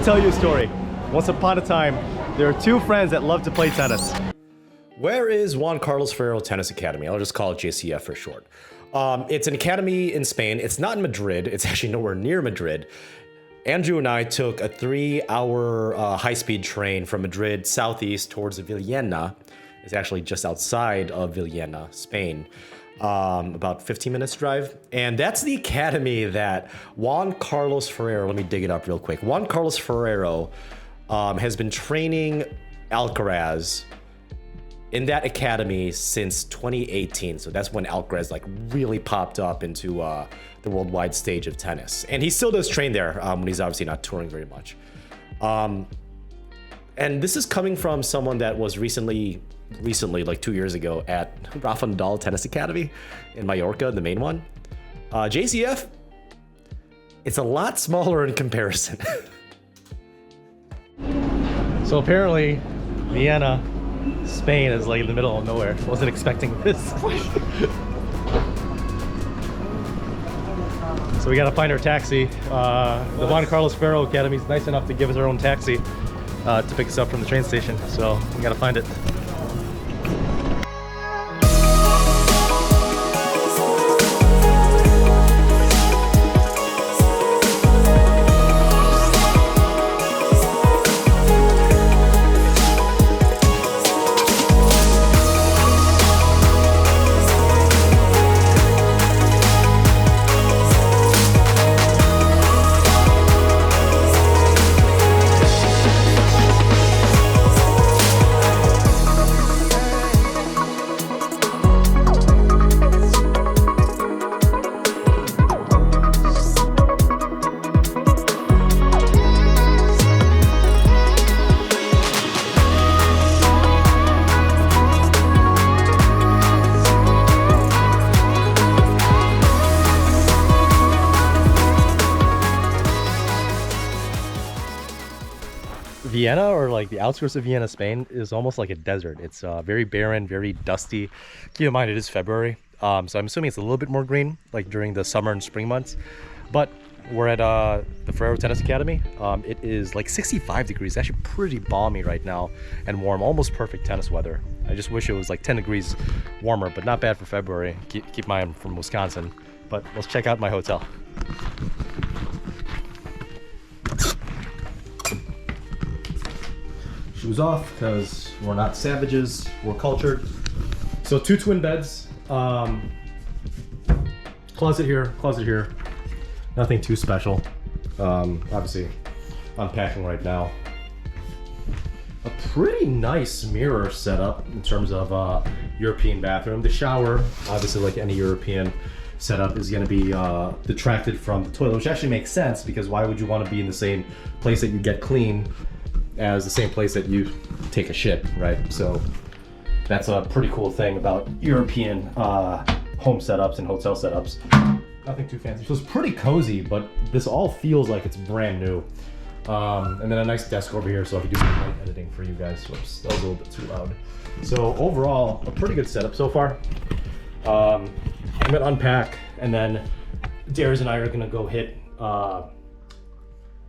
tell you a story. Once upon a time, there are two friends that love to play tennis. Where is Juan Carlos Ferrero Tennis Academy? I'll just call it JCF for short. It's an academy in Spain. It's not in Madrid. It's actually nowhere near Madrid. Andrew and I took a 3-hour high-speed train from Madrid southeast towards Villena. It's actually just outside of Villena, Spain. About 15 minutes drive. And that's the academy that Juan Carlos Ferrero, let me dig it up real quick. Juan Carlos Ferrero has been training Alcaraz in that academy since 2018. So that's when Alcaraz like really popped up into the worldwide stage of tennis. And he still does train there when he's obviously not touring very much. And this is coming from someone that was recently, like 2 years ago, at Rafa Nadal Tennis Academy in Mallorca, the main one. JCF, it's a lot smaller in comparison. So apparently, Vienna, Spain is like in the middle of nowhere. Wasn't expecting this. So we gotta find our taxi. The Juan Carlos Ferrero Academy is nice enough to give us our own taxi to pick us up from the train station. So we gotta find it. Vienna, or like the outskirts of Vienna, Spain, is almost like a desert. It's very barren, very dusty. Keep in mind it is February, so I'm assuming it's a little bit more green like during the summer and spring months. But we're at the Ferrero Tennis Academy. It is like 65 degrees, actually pretty balmy right now and warm, almost perfect tennis weather. I just wish it was like 10 degrees warmer, but not bad for February. Keep in mind I'm from Wisconsin. But let's check out my hotel. Shoes off because we're not savages, we're cultured. So 2 twin beds, closet here, nothing too special. Obviously unpacking right now. A pretty nice mirror setup in terms of European bathroom. The shower, obviously like any European setup, is going to be detracted from the toilet, which actually makes sense because why would you want to be in the same place that you get clean as the same place that you take a shit, right? So that's a pretty cool thing about European home setups and hotel setups. Nothing too fancy. So it's pretty cozy, but this all feels like it's brand new. And then a nice desk over here so I can do some light editing for you guys. Whoops, that was a little bit too loud. So overall, a pretty good setup so far. I'm gonna unpack, and then Darius and I are gonna go hit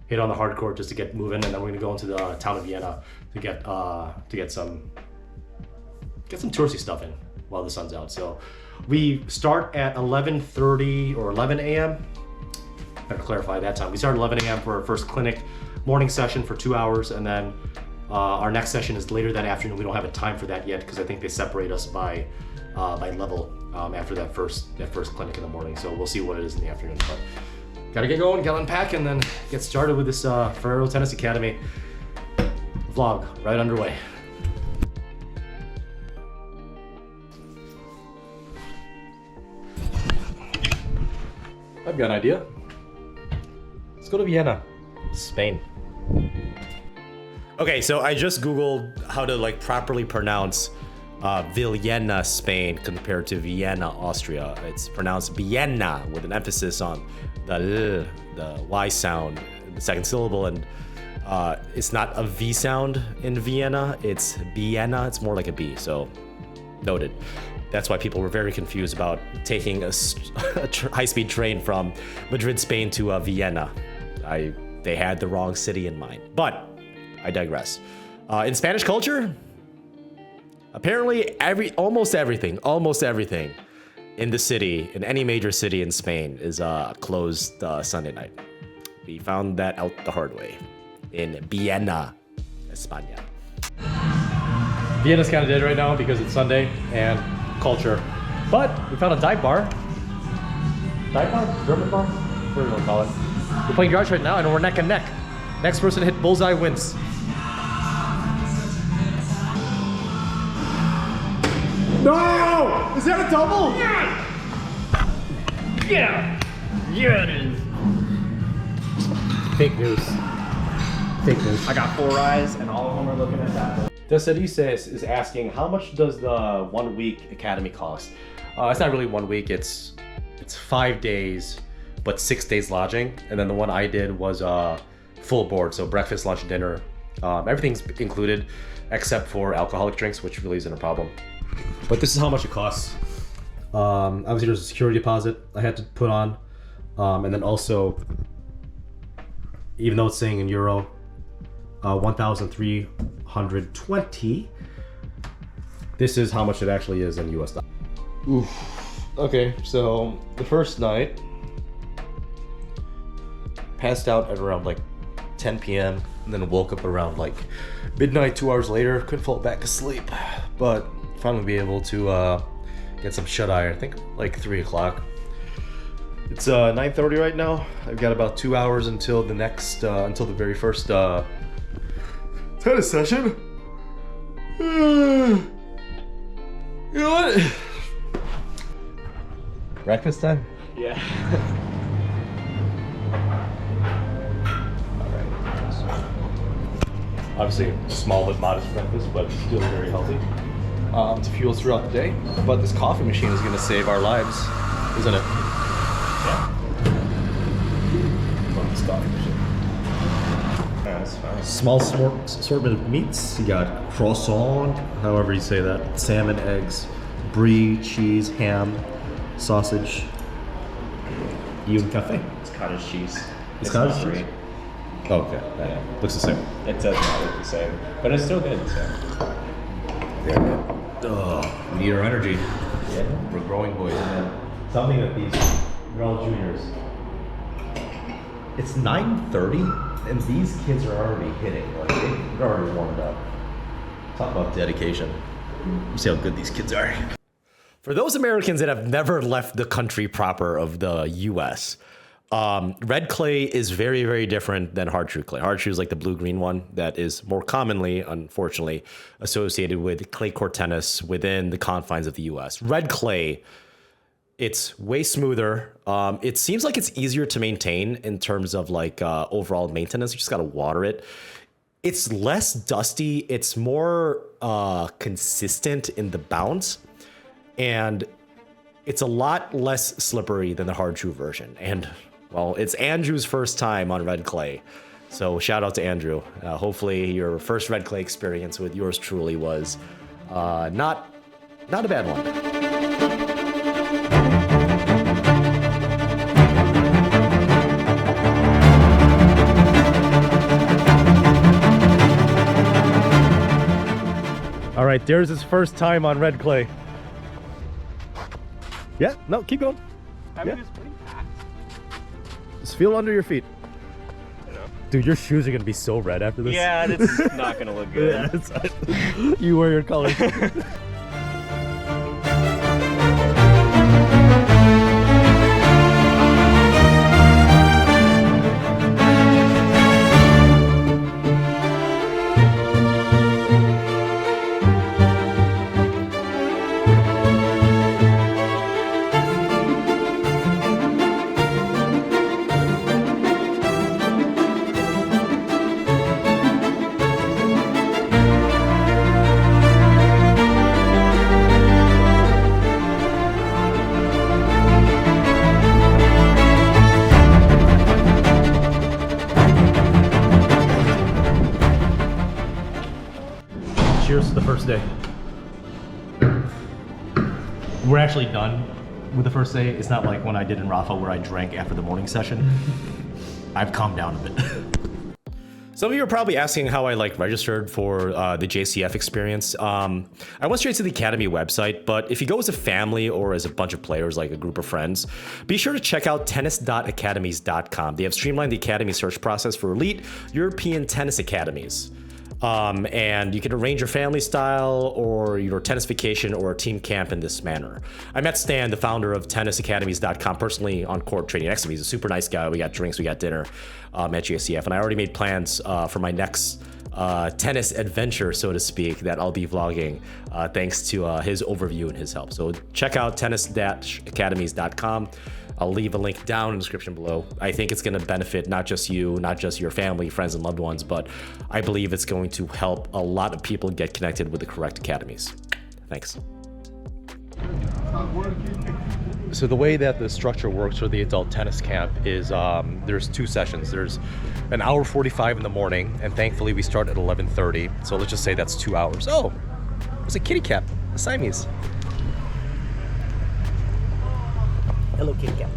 on the hardcore just to get moving, and then we're gonna go into the town of Vienna to get some touristy stuff in while the sun's out. So we start at 11:30 or 11 a.m. Better clarify that time. We start at 11 a.m. for our first clinic morning session for 2 hours, and then our next session is later that afternoon. We don't have a time for that yet because I think they separate us by level after that first clinic in the morning. So we'll see what it is in the afternoon. But gotta get going, gotta unpack, and then get started with this Ferrero Tennis Academy vlog right underway. I've got an idea. Let's go to Vienna, Spain. Okay, so I just Googled how to like properly pronounce Villena, Spain compared to Vienna, Austria. It's pronounced Vienna with an emphasis on the Y sound, the second syllable, and it's not a V sound in Vienna, it's Vienna, it's more like a B, so noted. That's why people were very confused about taking a high-speed train from Madrid, Spain to Vienna. I they had the wrong city in mind. But I digress. In Spanish culture, apparently almost everything in the city, in any major city in Spain, is closed Sunday night. We found that out the hard way in Vienna, España. Vienna's kind of dead right now because it's Sunday and culture. But we found a dive bar. Dive bar? German bar? What do you want to call it? We're playing garage right now and we're neck and neck. Next person to hit bullseye wins. No! Is that a double? Yeah! Yeah, it is. Fake news. Fake news. I got 4 eyes, and all of them are looking at that. Desarice is asking, how much does the 1 week academy cost? It's not really 1 week, it's 5 days, but 6 days lodging. And then the one I did was full board, so breakfast, lunch, dinner. Everything's included except for alcoholic drinks, which really isn't a problem. But this is how much it costs. Obviously there's a security deposit I had to put on. And then also, even though it's saying in euro, 1,320. This is how much it actually is in US dollars. Oof. Okay, so the first night, passed out at around like 10 p.m. and then woke up around like midnight, 2 hours later. Couldn't fall back asleep, but finally be able to get some shut-eye. I think like 3 o'clock. It's 9:30 right now. I've got about 2 hours until the next, until the very first tennis session. You know what? Breakfast time? Yeah. Obviously, small but modest breakfast, but still very healthy. To fuel us throughout the day. But this coffee machine is going to save our lives, isn't it? Yeah. Love this coffee machine. Yeah, that's fine. Small assortment of meats. You got croissant, however you say that, salmon, eggs, brie, cheese, ham, sausage, even cafe. It's cottage cheese. It's cottage not cheese? brie. Oh, okay. Yeah. Looks the same. It does not look the same, but it's still good, so. We need our energy. Yeah. We're growing boys. Tell me that these are all juniors. It's 9:30 and these kids are already hitting. Like they're already warmed up. Talk about dedication. You see how good these kids are. For those Americans that have never left the country proper of the US, red clay is very, very different than hard true clay. Hard true is like the blue-green one that is more commonly, unfortunately, associated with clay court tennis within the confines of the US. Red clay, it's way smoother. It seems like it's easier to maintain in terms of like overall maintenance. You just got to water it. It's less dusty. It's more consistent in the bounce. And it's a lot less slippery than the hard true version. And well, it's Andrew's first time on red clay. So shout out to Andrew. Hopefully your first red clay experience with yours truly was not a bad one. All right, there's his first time on red clay. Yeah, no, keep going. I mean, it's pretty packed. Just feel under your feet. Dude, your shoes are gonna be so red after this. Yeah, it's not gonna look good. You wear your colors. Cheers to the first day. We're actually done with the first day. It's not like when I did in Rafa where I drank after the morning session. I've calmed down a bit. Some of you are probably asking how I registered for the JCF experience. I went straight to the Academy website, but if you go as a family or as a bunch of players, like a group of friends, be sure to check out tennis.academies.com. They have streamlined the Academy search process for elite European tennis academies. And you can arrange your family style or your tennis vacation or a team camp in this manner. I met Stan, the founder of tennisacademies.com, personally on court training next to me. He's a super nice guy. We got drinks, we got dinner at JCF, and I already made plans for my next tennis adventure, so to speak, that I'll be vlogging thanks to his overview and his help. So check out tennis-academies.com. I'll leave a link down in the description below. I think it's going to benefit not just you, not just your family, friends, and loved ones, but I believe it's going to help a lot of people get connected with the correct academies. Thanks. So the way that the structure works for the adult tennis camp is there's 2 sessions. There's an hour 45 in the morning, and thankfully we start at 11:30. So let's just say that's 2 hours. Oh, there's a kitty cat, a Siamese. Hello, kitty cat.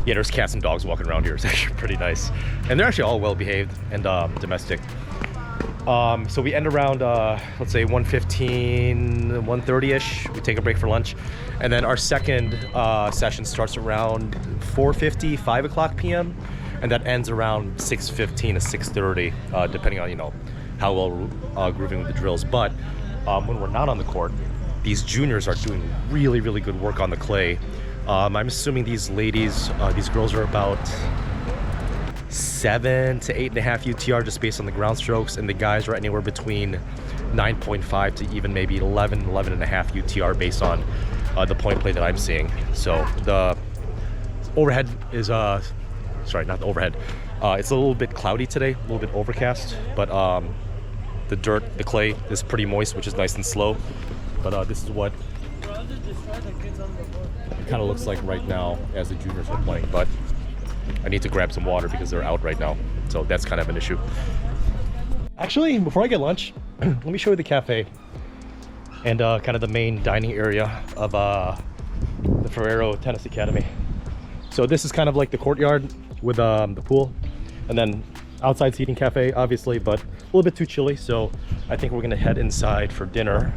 Yeah, there's cats and dogs walking around here. It's actually pretty nice. And they're actually all well behaved and domestic. So we end around, let's say 1:15, 1:30-ish. We take a break for lunch. And then our second session starts around 4:50, 5 o'clock p.m. And that ends around 6:15 to 6:30, depending on, how well grooving with the drills. But when we're not on the court, these juniors are doing really, really good work on the clay. I'm assuming these ladies, these girls are about 7 to 8.5 UTR just based on the ground strokes, and the guys are anywhere between 9.5 to even maybe 11.5 UTR based on the point play that I'm seeing. So the overhead is, sorry, not the overhead. It's a little bit cloudy today, a little bit overcast, but the dirt, the clay is pretty moist, which is nice and slow. But this is what it kind of looks like right now as the juniors are playing. But I need to grab some water because they're out right now. So that's kind of an issue. Actually, before I get lunch, let me show you the cafe and kind of the main dining area of the Ferrero Tennis Academy. So this is kind of like the courtyard with the pool, and then outside seating cafe, obviously, but a little bit too chilly. So I think we're gonna head inside for dinner.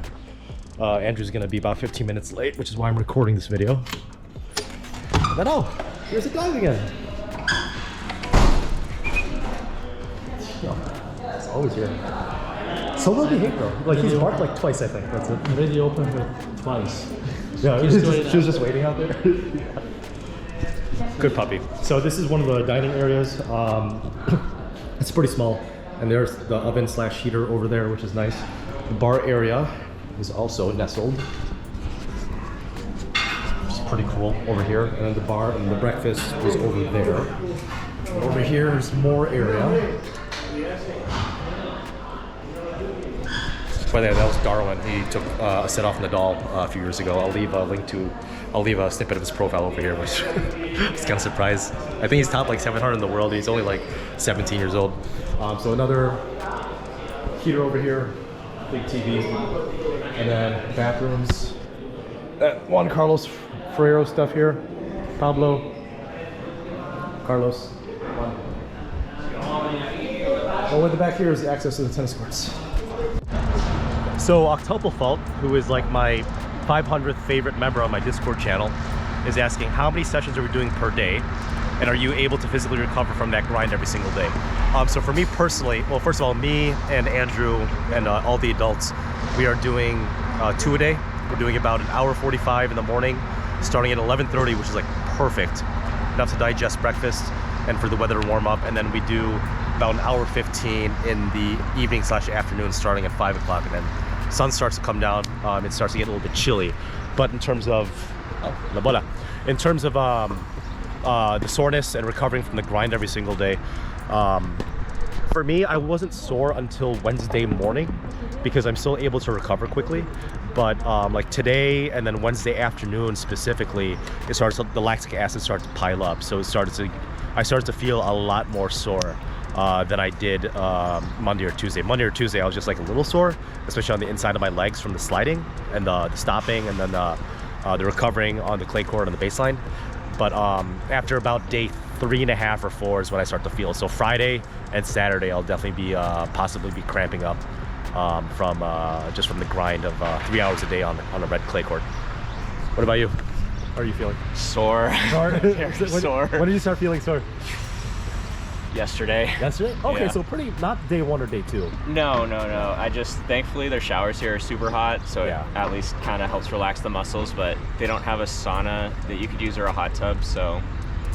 Andrew's gonna be about 15 minutes late, which is why I'm recording this video. And then, oh, here's the guys again. Oh, it's always here. So well behaved though. Like he's barked like twice, I think. That's it. Already opened her twice. Yeah, she was just waiting out there. Good puppy. So this is one of the dining areas. It's pretty small, and there's the oven / heater over there, which is nice. The bar area is also nestled, which is pretty cool over here. And then the bar and the breakfast is over there. And over here is more area. By the way, that was Darwin. He took a set off Nadal a few years ago. I'll leave a snippet of his profile over here, which I was kind of surprised. I think he's top 700 in the world. He's only 17 years old. So another heater over here, big TV, and then bathrooms. Juan Carlos Ferrero stuff here. Pablo, Carlos. Oh, in the back here is the access to the tennis courts. So Octopelfalt, who is my 500th favorite member on my Discord channel, is asking how many sessions are we doing per day, and are you able to physically recover from that grind every single day? So for me personally, well, first of all, me and Andrew and all the adults, we are doing 2 a day. We're doing about an hour 45 in the morning, starting at 11:30, which is perfect, enough to digest breakfast and for the weather to warm up, and then we do about an hour 15 in the evening / afternoon, starting at 5 o'clock, and then sun starts to come down. It starts to get a little bit chilly. But in terms of the soreness and recovering from the grind every single day, for me, I wasn't sore until Wednesday morning because I'm still able to recover quickly. But today and then Wednesday afternoon specifically, the lactic acid started to pile up. So I started to feel a lot more sore than I did Monday or Tuesday. Monday or Tuesday, I was just a little sore, especially on the inside of my legs from the sliding and the stopping, and then the recovering on the clay court on the baseline. But after about day 3.5 or 4 is when I start to feel. So Friday and Saturday, I'll definitely be possibly be cramping up from just from the grind of 3 hours a day on a red clay court. What about you? How are you feeling? Sore. Sore. When did you start feeling sore? Yesterday. Yesterday? Okay, Yeah. so pretty, not day 1 or day 2. No. I just, thankfully their showers here are super hot, so Yeah. it at least kind of helps relax the muscles, but they don't have a sauna that you could use or a hot tub, so.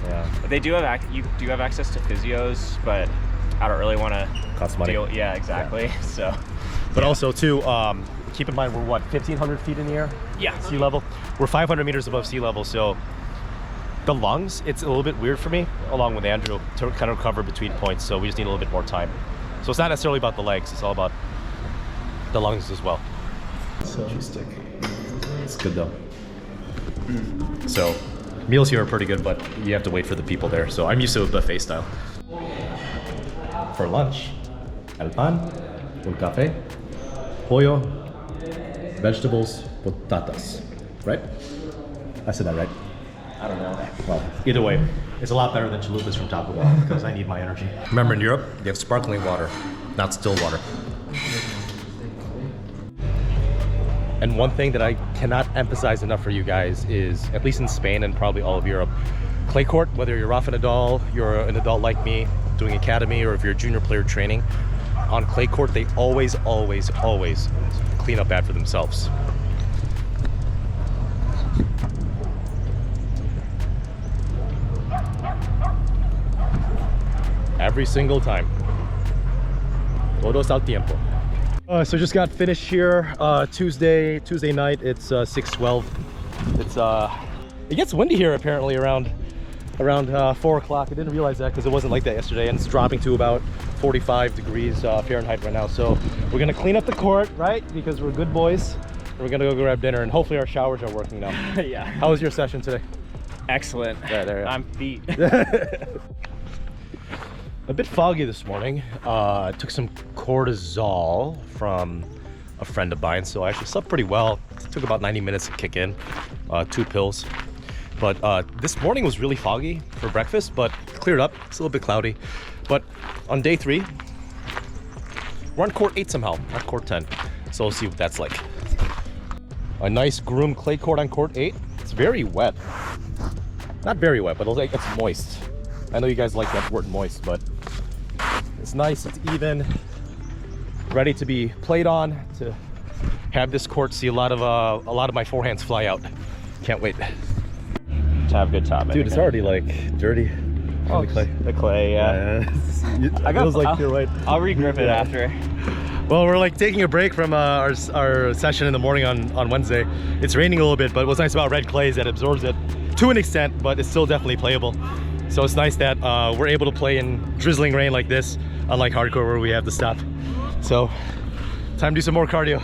Yeah. But they do have, you do have access to physios, but I don't really want to Costs money. deal. Yeah, exactly. Yeah. So. But also too, keep in mind we're what, 1,500 feet in the air? Yeah. Sea level. We're 500 meters above sea level, so the lungs, it's a little bit weird for me, along with Andrew, to kind of recover between points, so we just need a little bit more time. So it's not necessarily about the legs, it's all about the lungs as well. Stick. It's good though. So meals here are pretty good, but you have to wait for the people there, so I'm used to buffet style. For lunch, el pan, un café, pollo, vegetables, patatas, right? I said that right? I don't know. Well, either way, it's a lot better than chalupas from Taco Bell because I need my energy. Remember, in Europe, they have sparkling water, not still water. And one thing that I cannot emphasize enough for you guys is, at least in Spain and probably all of Europe, clay court, whether you're off an adult, you're an adult like me doing academy, or if you're a junior player training, on clay court, they always clean up bad for themselves. Every single time. Todos al tiempo. So just got finished here Tuesday night. It's 6:12. It gets windy here apparently around 4 o'clock. I didn't realize that because it wasn't like that yesterday, and it's dropping to about 45 degrees Fahrenheit right now. So we're gonna clean up the court, right? Because we're good boys. And we're gonna go grab dinner, and hopefully our showers are working now. Yeah. How was your session today? Excellent. Yeah, there. I'm beat. A bit foggy this morning. I took some cortisol from a friend of mine, so I actually slept pretty well. It took about 90 minutes to kick in, 2 pills. But this morning was really foggy for breakfast, but cleared up. It's a little bit cloudy. But on day 3, we're on court 8 somehow, not court 10. So we'll see what that's like. A nice groomed clay court on court 8. It's very wet. Not very wet, but it's moist. I know you guys like that word moist, but it's nice, it's even, ready to be played on, to have this court see a lot of my forehands fly out. Can't wait. To have good top. Dude, it's already like dirty. Oh, the clay. The clay, yeah. It feels like you're right. I'll regrip it after. Well, we're like taking a break from our session in the morning on Wednesday. It's raining a little bit, but what's nice about red clay is that it absorbs it to an extent, but it's still definitely playable. So it's nice that we're able to play in drizzling rain like this, unlike hardcore where we have to stop. So, time to do some more cardio.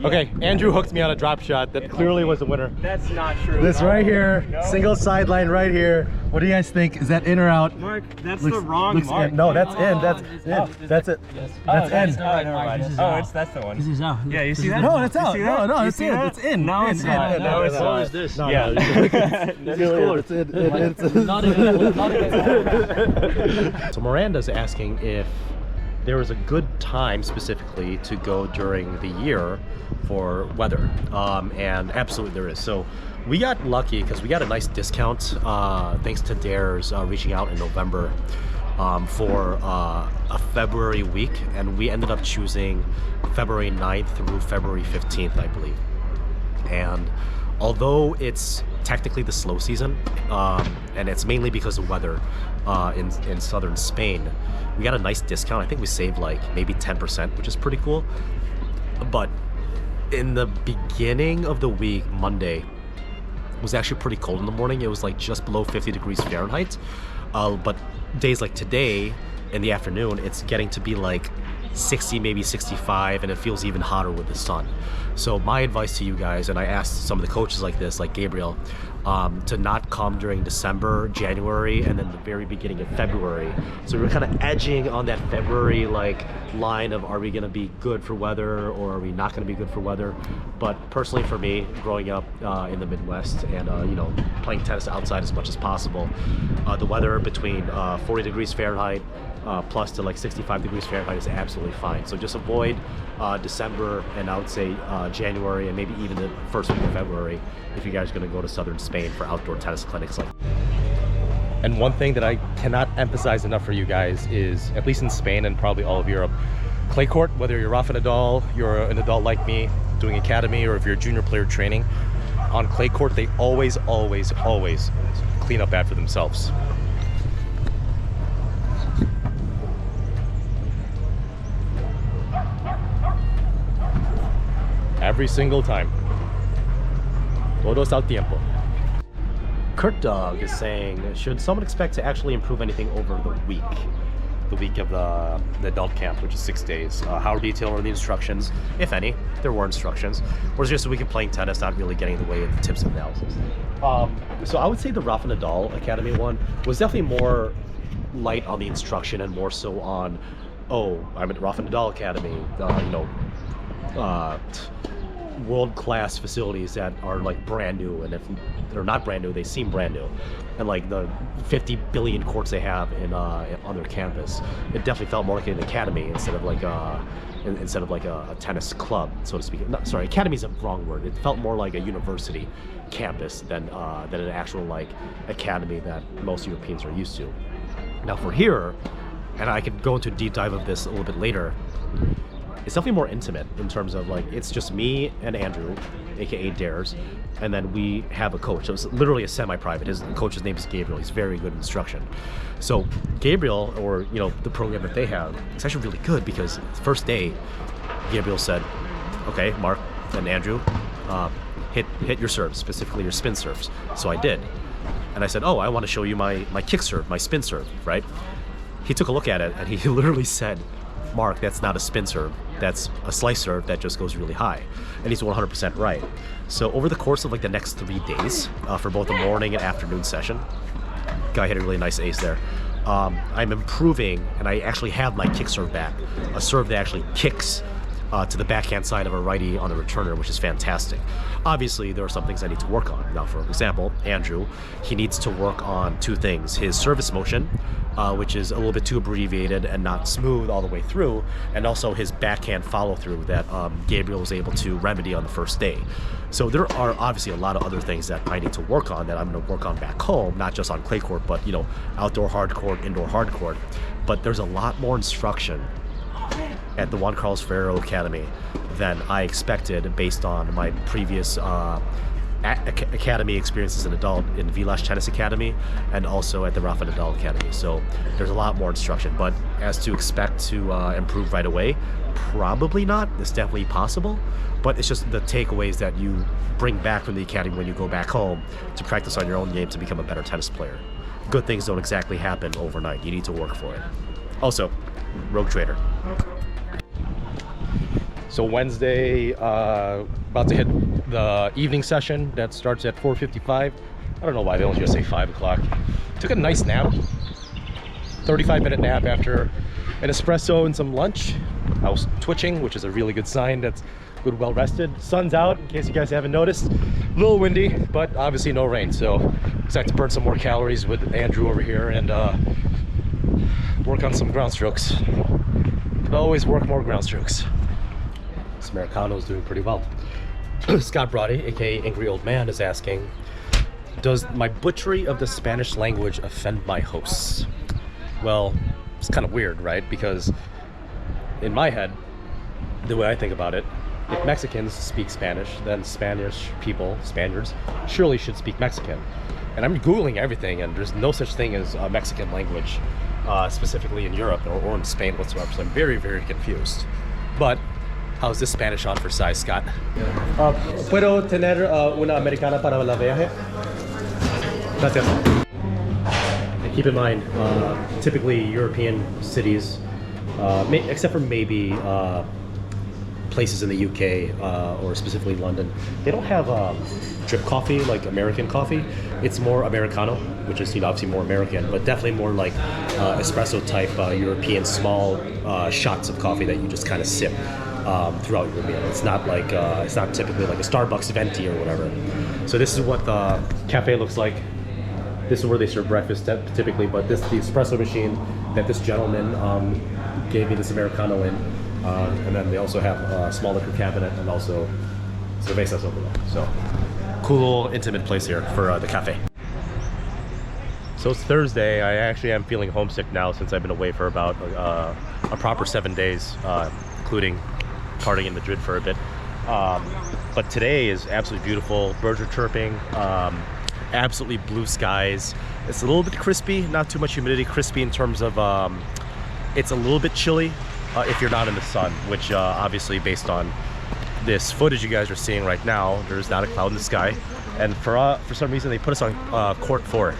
Okay, Andrew hooked me on a drop shot that clearly was a winner. That's not true. This right here, single sideline right here. What do you guys think? Is that in or out? Mark, that's the wrong mark. In. No, that's in. That's in. That's it. That's in. That's the one. This is out. Yeah, you see that? No, it's out. No, You it's see in. that? It's in. No, it's not. No, it's What not. is this? No, Yeah. This is cool. It's in. Not even. So Miranda's asking if there was a good time specifically to go during the year for weather, and absolutely there is. So we got lucky because we got a nice discount thanks to Dares reaching out in November for a February week, and we ended up choosing February 9th through February 15th, I believe. And although it's technically the slow season, and it's mainly because of weather in southern Spain, we got a nice discount. I think we saved like maybe 10%, which is pretty cool. But in the beginning of the week, Monday, it was actually pretty cold in the morning. It was like just below 50 degrees Fahrenheit. But days like today, in the afternoon, it's getting to be like 60, maybe 65, and it feels even hotter with the sun. So my advice to you guys, and I asked some of the coaches like this, like Gabriel, to not come during December, January, and then the very beginning of February. So we're kind of edging on that February like line of, are we going to be good for weather or are we not going to be good for weather? But personally for me, growing up in the Midwest and you know, playing tennis outside as much as possible, the weather between 40 degrees Fahrenheit plus to like 65 degrees Fahrenheit is absolutely fine. So just avoid December and I would say January and maybe even the first week of February if you guys are going to go to southern Spain for outdoor tennis clinics like. And one thing that I cannot emphasize enough for you guys is, at least in Spain and probably all of Europe, clay court, whether you're Rafa Nadal, you're an adult like me doing academy, or if you're a junior player training, on clay court they always clean up after themselves. Every single time. Todos al tiempo. Kurt Dog is saying, should someone expect to actually improve anything over the week? The week of the adult camp, which is 6 days. How detailed are the instructions, if any? There were instructions. Or is it just a week of playing tennis, not really getting in the way of the tips of analysis? So I would say the Rafa Nadal Academy one was definitely more light on the instruction and more so on, oh, I'm at Rafa Nadal Academy, world-class facilities that are like brand new, and if they're not brand new, they seem brand new, and like the 50 billion courts they have in on their campus, it definitely felt more like an academy instead of like a tennis club, so to speak. Sorry, academy is a wrong word. It felt more like a university campus than an actual like academy that most Europeans are used to. Now for here, and I could go into a deep dive of this a little bit later, it's definitely more intimate in terms of like, it's just me and Andrew, aka Dares, and then we have a coach. So it's literally a semi-private. His coach's name is Gabriel. He's very good in instruction. So Gabriel, or you know, the program that they have, it's actually really good because the first day, Gabriel said, okay, Mark and Andrew, hit your serves, specifically your spin serves. So I did. And I said, oh, I want to show you my kick serve, my spin serve, right? He took a look at it and he literally said, Mark, that's not a spin serve. That's a slice serve that just goes really high. And he's 100% right. So over the course of like the next 3 days, for both the morning and afternoon session, guy hit a really nice ace there. I'm improving, and I actually have my kick serve back. A serve that actually kicks to the backhand side of a righty on the returner, which is fantastic. Obviously, there are some things I need to work on. Now, for example, Andrew, he needs to work on 2 things. His service motion, which is a little bit too abbreviated and not smooth all the way through, and also his backhand follow-through that Gabriel was able to remedy on the first day. So there are obviously a lot of other things that I need to work on that I'm going to work on back home, not just on clay court, but you know, outdoor hard court, indoor hard court. But there's a lot more instruction at the Juan Carlos Ferrero Academy than I expected based on my previous academy experiences as an adult in Village Tennis Academy and also at the Rafa Nadal Academy. So there's a lot more instruction, but as to expect to improve right away, probably not. It's definitely possible, but it's just the takeaways that you bring back from the academy when you go back home to practice on your own game to become a better tennis player. Good things don't exactly happen overnight. You need to work for it. Also, Rogue Trader. So Wednesday, about to hit the evening session that starts at 4:55. I don't know why they don't just say 5 o'clock. Took a nice nap, 35-minute nap after an espresso and some lunch. I was twitching, which is a really good sign. That's good, well rested. Sun's out, in case you guys haven't noticed. A little windy, but obviously no rain. So excited to burn some more calories with Andrew over here and work on some ground strokes. Can always work more ground strokes. This Americano is doing pretty well. Scott Brody, aka Angry Old Man, is asking, does my butchery of the Spanish language offend my hosts? Well, it's kind of weird, right? Because in my head, the way I think about it, if Mexicans speak Spanish, then Spanish people, Spaniards, surely should speak Mexican. And I'm Googling everything, and there's no such thing as a Mexican language, specifically in Europe or in Spain whatsoever. So I'm very, very confused. But how's this Spanish on for size, Scott? ¿Puedo tener una americana para el viaje? Gracias. And keep in mind, typically European cities except for maybe places in the UK or specifically London. They don't have drip coffee like American coffee. It's more Americano, which is obviously more American, but definitely more like espresso type European small shots of coffee that you just kind of sip throughout your meal. It's not like it's not typically like a Starbucks venti or whatever. So this is what the cafe looks like. This is where they serve breakfast typically, but this the espresso machine that this gentleman gave me this Americano in. And then they also have a small liquor cabinet and also cervezas over there. So cool little intimate place here for the cafe. So it's Thursday. I actually am feeling homesick now since I've been away for about a proper 7 days, including partying in Madrid for a bit. But today is absolutely beautiful. Birds are chirping. Absolutely blue skies. It's a little bit crispy, not too much humidity. Crispy in terms of it's a little bit chilly. If you're not in the sun, which obviously based on this footage you guys are seeing right now, there's not a cloud in the sky. And for some reason they put us on court 4.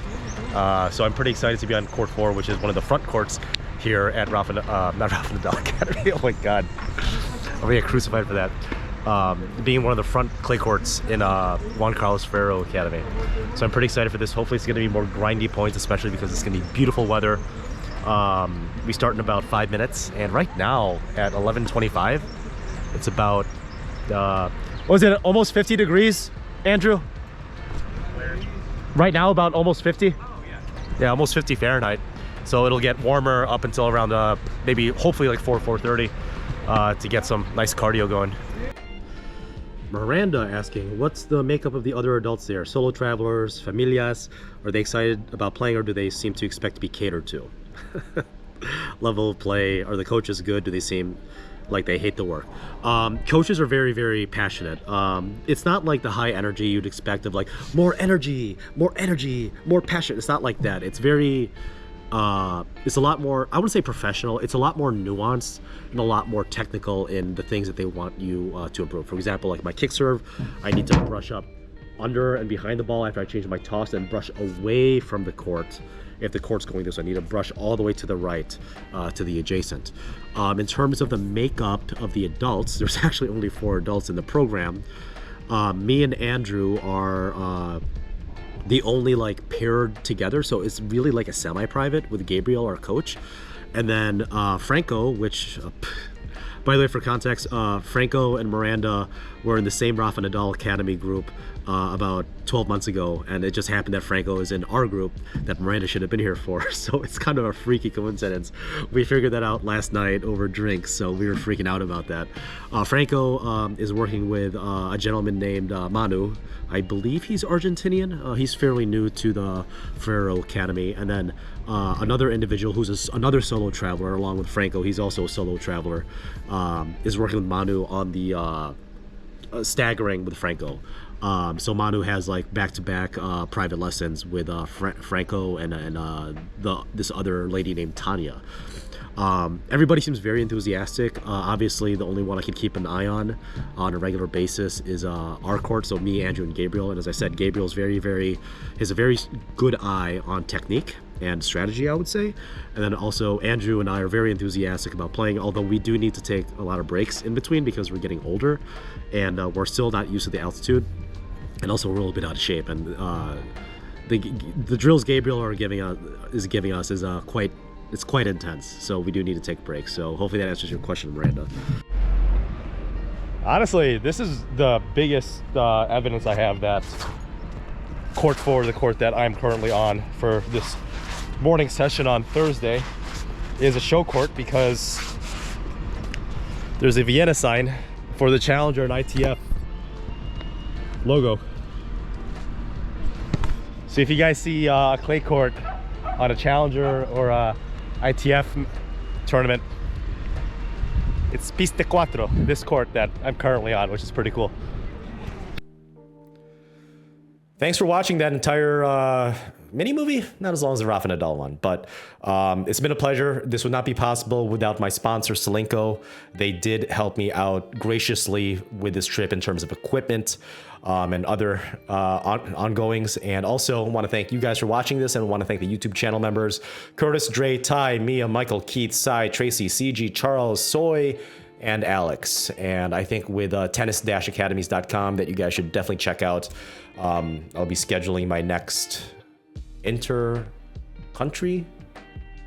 So I'm pretty excited to be on court 4, which is one of the front courts here at not Rafa Nadal Academy. Oh my God, I'm gonna get crucified for that. Being one of the front clay courts in Juan Carlos Ferrero Academy. So I'm pretty excited for this. Hopefully it's gonna be more grindy points, especially because it's gonna be beautiful weather. We start in about 5 minutes, and right now at 11:25 it's about what was it, almost 50 degrees, Andrew? Where? Right now about almost 50. Yeah, almost 50 Fahrenheit. So it'll get warmer up until around maybe hopefully like 4:30 to get some nice cardio going. Miranda asking, what's the makeup of the other adults there? Solo travelers, familias? Are they excited about playing, or do they seem to expect to be catered to? Level of play, are the coaches good? Do they seem like they hate the work? Coaches are very, very passionate. It's not like the high energy you'd expect of like more energy, more passion. It's not like that. It's very it's a lot more, I wouldn't say professional, it's a lot more nuanced and a lot more technical in the things that they want you to improve. For example, like my kick serve, I need to brush up under and behind the ball after I change my toss, and brush away from the court. If the court's going this way, I need to brush all the way to the right, to the adjacent. In terms of the makeup of the adults, there's actually only 4 adults in the program. Me and Andrew are the only like paired together, so it's really like a semi-private with Gabriel, our coach. And then Franco, which by the way, for context, Franco and Miranda were in the same Rafa Nadal Academy group about 12 months ago, and it just happened that Franco is in our group that Miranda should have been here for. So it's kind of a freaky coincidence. We figured that out last night over drinks, so we were freaking out about that. Franco is working with a gentleman named Manu. I believe he's Argentinian. He's fairly new to the Ferrero Academy. And then another individual who's another solo traveler along with Franco, he's also a solo traveler, is working with Manu on the staggering with Franco. So Manu has like back-to-back private lessons with Franco and this other lady named Tanya. Everybody seems very enthusiastic. Obviously, the only one I can keep an eye on a regular basis is our court. So me, Andrew, and Gabriel. And as I said, Gabriel's has a very good eye on technique and strategy, I would say. And then also Andrew and I are very enthusiastic about playing, although we do need to take a lot of breaks in between because we're getting older and we're still not used to the altitude. And also we're a little bit out of shape, and the drills Gabriel is giving us is quite intense. So we do need to take breaks. So hopefully that answers your question, Miranda. Honestly, this is the biggest evidence I have that court 4, the court that I'm currently on for this morning session on Thursday, is a show court, because there's a Vienna sign for the Challenger and ITF logo. So if you guys see a clay court on a Challenger or a ITF tournament, it's Piste 4, this court that I'm currently on, which is pretty cool. Thanks for watching that entire mini movie, not as long as the Rafa Nadal one, but it's been a pleasure. This would not be possible without my sponsor, Selenko. They did help me out graciously with this trip in terms of equipment and other ongoings. And also want to thank you guys for watching this, and want to thank the YouTube channel members, Curtis, Dre, Ty, Mia, Michael, Keith, Cy, Tracy, CG, Charles, Soy, and Alex. And I think with tennis-academies.com that you guys should definitely check out. I'll be scheduling my next inter-country,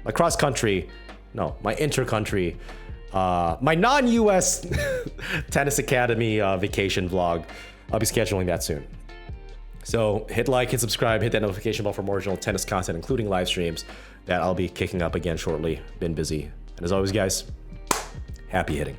my cross-country, no, my inter-country, my non-US Tennis Academy vacation vlog. I'll be scheduling that soon. So hit like, hit subscribe, hit that notification bell for more original tennis content, including live streams that I'll be kicking up again shortly. Been busy. And as always, guys, happy hitting.